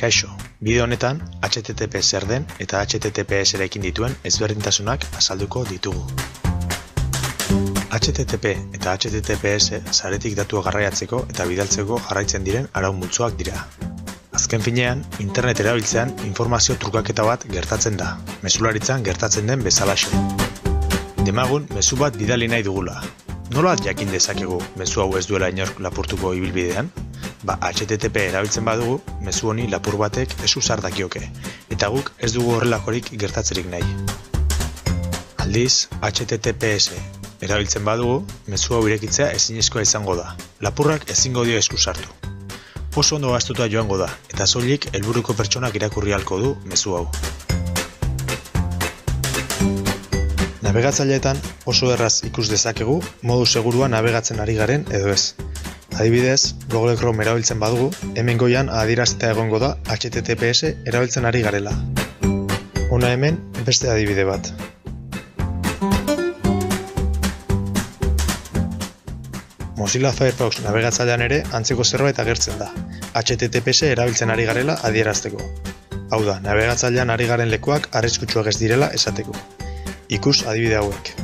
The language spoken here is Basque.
Kaixo, bideo honetan HTTP zer den eta HTTPS erekin dituen ezberdintasunak azalduko ditugu. HTTP eta HTTPS saretik datua garraiatzeko eta bidaltzeko jarraitzen diren arau multzoak dira. Azken finean, internet erabiltzean informazio trukaketa bat gertatzen da, mezularitzan gertatzen den bezalaxe. Demagun, mezu bat bidali nahi dugula. Nola jakin dezakegu mezu hau ez duela inork lapurtuko ibilbidean? HTTP erabiltzen badugu, mezu honi lapur batek ez usar dakioke, eta guk ez dugu horrelakorik gertatzerik nahi. Aldiz, HTTPS erabiltzen badugu, mezu hau irekitzea ezinezkoa izango da. Lapurrak ezingo dio esku sartu. Oso ondo gastuta joango da, eta soilik helburuko pertsonak irakurri ahalko du mezu hau. Navegatzaileetan oso erraz ikus dezakegu modu segurua navegatzen ari garen edo ez. Adibidez, Google Chrome erabiltzen badugu, hemen goian adierazita egongo da HTTPS erabiltzen ari garela. Hona hemen beste adibide bat. Mozilla Firefox navegatzailean ere antzeko zerbait agertzen da, HTTPS erabiltzen ari garela adierazteko. Hau da, navegatzailean ari garen lekuak arriskutsuak ez direla esateko. Ikus adibide hauek.